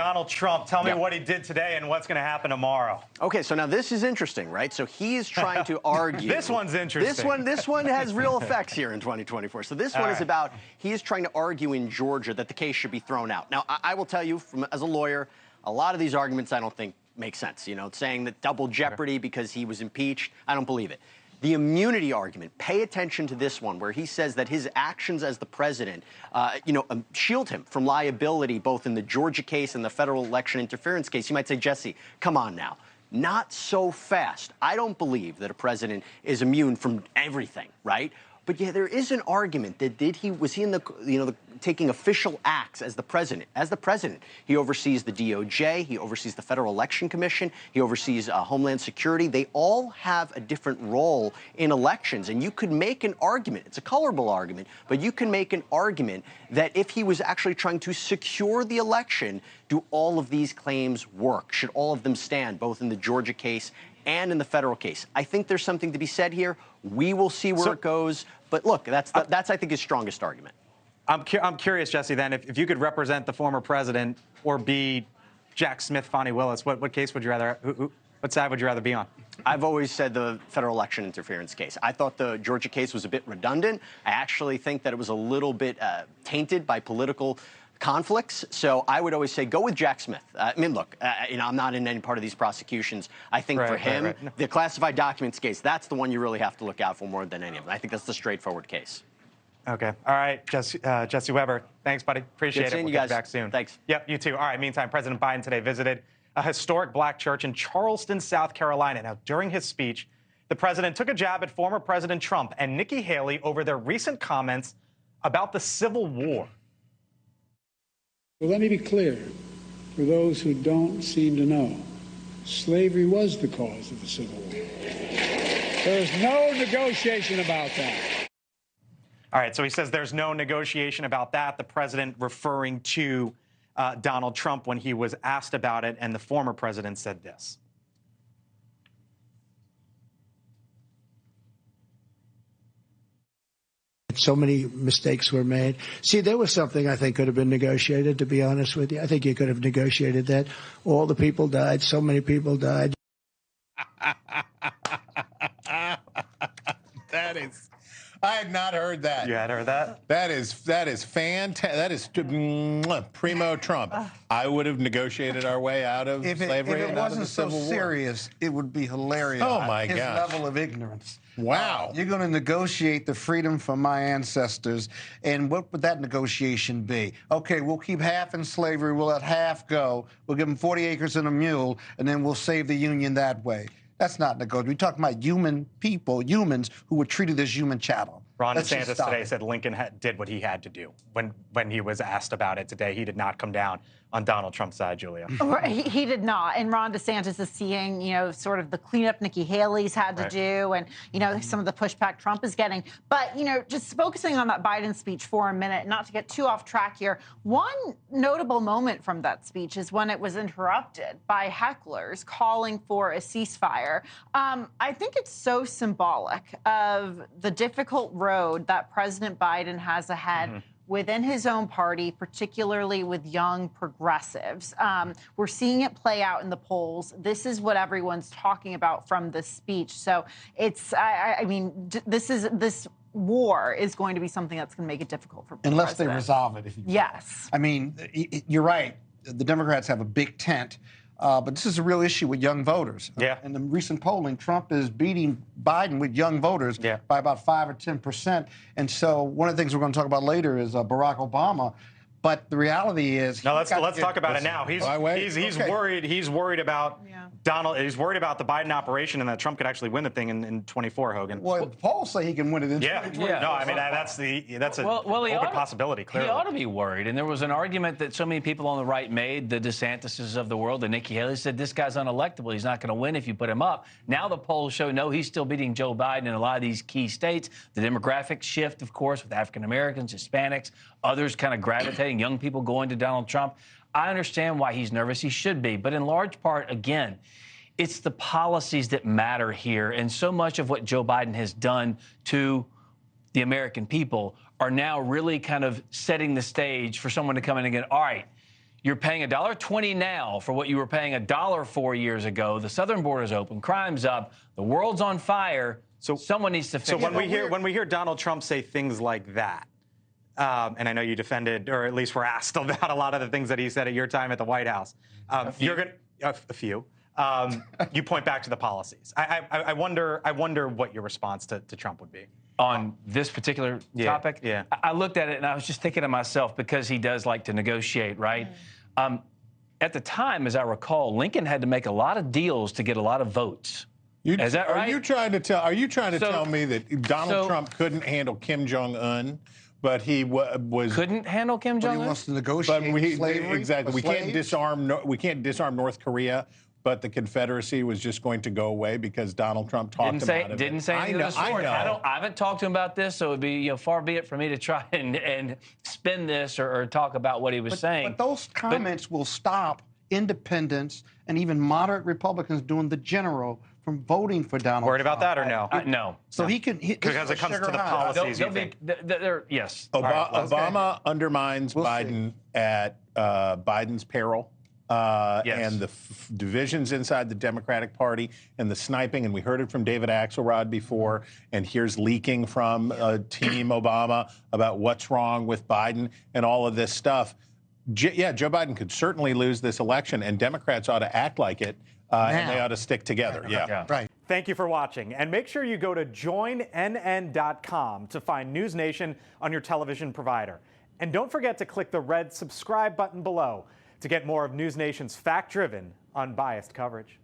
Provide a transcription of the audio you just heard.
Donald Trump. Tell me what he did today and what's going to happen tomorrow. Okay, so now this is interesting, right? So he is trying to argue. This one's interesting. This one has real effects here in 2024. So this one is about, he is trying to argue in Georgia that the case should be thrown out. Now, I will tell you, as a lawyer, a lot of these arguments I don't think make sense. You know, saying that double jeopardy because he was impeached, I don't believe it. The immunity argument, pay attention to this one, where he says that his actions as the president, shield him from liability, both in the Georgia case and the federal election interference case. You might say, Jesse, come on now. Not so fast. I don't believe that a president is immune from everything, right? But yeah, there is an argument that was he in the taking official acts as the president? As the president, he oversees the DOJ, he oversees the Federal Election Commission, he oversees Homeland Security. They all have a different role in elections, and you could make an argument. It's a colorable argument, but you can make an argument that if he was actually trying to secure the election, do all of these claims work? Should all of them stand, both in the Georgia case and in the federal case? I think there's something to be said here. We will see where it goes. But look, that's I think his strongest argument. I'm curious, Jesse, then, if you could represent the former president or be Jack Smith, Fani Willis, what case would you rather, what side would you rather be on? I've always said the federal election interference case. I thought the Georgia case was a bit redundant. I actually think that it was a little bit tainted by political conflicts. So I would always say go with Jack Smith. I mean, look, I'm not in any part of these prosecutions. I think for him, the classified documents case, that's the one you really have to look out for more than any of them. I think that's the straightforward case. Okay. All right, Jesse Weber. Thanks, buddy. Appreciate it. We'll get you back soon. Thanks. Yep, you too. All right, meantime, President Biden today visited a historic black church in Charleston, South Carolina. Now, during his speech, the president took a jab at former President Trump and Nikki Haley over their recent comments about the Civil War. Well, let me be clear, for those who don't seem to know, slavery was the cause of the Civil War. There's no negotiation about that. All right, so he says there's no negotiation about that. The president referring to Donald Trump when he was asked about it, and the former president said this. So many mistakes were made. See, there was something I think could have been negotiated, to be honest with you. I think you could have negotiated that. All the people died. So many people died. That is, I had not heard that. You had heard that? That is fantastic. That is primo Trump. I would have negotiated our way out of slavery and out of the Civil War. If it wasn't so serious, it would be hilarious. Oh, my His gosh. level of ignorance. Wow. You're going to negotiate the freedom from my ancestors, and what would that negotiation be? Okay, we'll keep half in slavery, we'll let half go, we'll give them 40 acres and a mule, and then we'll save the Union that way. That's not negotiable. We're talking about human people, humans who were treated as human chattel. Ron DeSantis today said Lincoln did what he had to do. When he was asked about it today, he did not come down on Donald Trump's side, Julia. He did not. And Ron DeSantis is seeing, sort of the cleanup Nikki Haley's had to do and, some of the pushback Trump is getting. But, just focusing on that Biden speech for a minute, not to get too off track here, one notable moment from that speech is when it was interrupted by hecklers calling for a ceasefire. I think it's so symbolic of the difficult road that President Biden has ahead within his own party, particularly with young progressives. We're seeing it play out in the polls. This is what everyone's talking about from this speech. So it's, this war is going to be something that's going to make it difficult for unless they resolve it. If you yes. I mean, you're right. The Democrats have a big tent. But this is a real issue with young voters. Yeah. In the recent polling, Trump is beating Biden with young voters by about 5 or 10%. And so one of the things we're going to talk about later is Barack Obama. But the reality is, no. Let's talk about it now. He's worried. He's worried about Donald. He's worried about the Biden operation and that Trump could actually win the thing in 24. Hogan. Well, the polls say he can win it in 24. No, I mean that's an open possibility. Clearly, he ought to be worried. And there was an argument that so many people on the right made, the DeSantises of the world, and Nikki Haley said this guy's unelectable. He's not going to win if you put him up. Now the polls show no, he's still beating Joe Biden in a lot of these key states. The demographic shift, of course, with African Americans, Hispanics, others kind of gravitating, young people going to Donald Trump. I understand why he's nervous. He should be. But in large part, again, it's the policies that matter here. And so much of what Joe Biden has done to the American people are now really kind of setting the stage for someone to come in and get, all right, You're paying $1.20 now for what you were paying $1 4 years ago. The southern border's open, crime's up, the world's on fire. So someone needs to fix it. So when we hear Donald Trump say things like that, and I know you defended, or at least were asked about a lot of the things that he said at your time at the White House, a few. You point back to the policies. I wonder what your response to Trump would be on this particular topic. Yeah. I looked at it and I was just thinking to myself, because he does like to negotiate, right? At the time, as I recall, Lincoln had to make a lot of deals to get a lot is that right? Are you trying to tell me that Donald Trump couldn't handle Kim Jong-un, but he couldn't handle Kim Jong-un? But he wants to negotiate slavery. Exactly. We can't disarm North Korea. But the Confederacy was just going to go away because Donald Trump talked about it. Didn't say anything of the sort. I haven't talked to him about this, so it would be far be it for me to try and spin this or talk about what he was saying. But those comments will stop independents and even moderate Republicans doing the general from voting for Donald Trump. Worried about that or no? No. So he can... Because it comes to the policies, you think? Yes. Obama undermines Biden at Biden's peril. And the divisions inside the Democratic Party and the sniping, and we heard it from David Axelrod before, and here's leaking from Team Obama about what's wrong with Biden and all of this stuff. Joe Biden could certainly lose this election, and Democrats ought to act like it, and they ought to stick together. Yeah. Right. Thank you for watching, and make sure you go to joinnn.com to find NewsNation on your television provider. And don't forget to click the red subscribe button below to get more of NewsNation's fact-driven, unbiased coverage.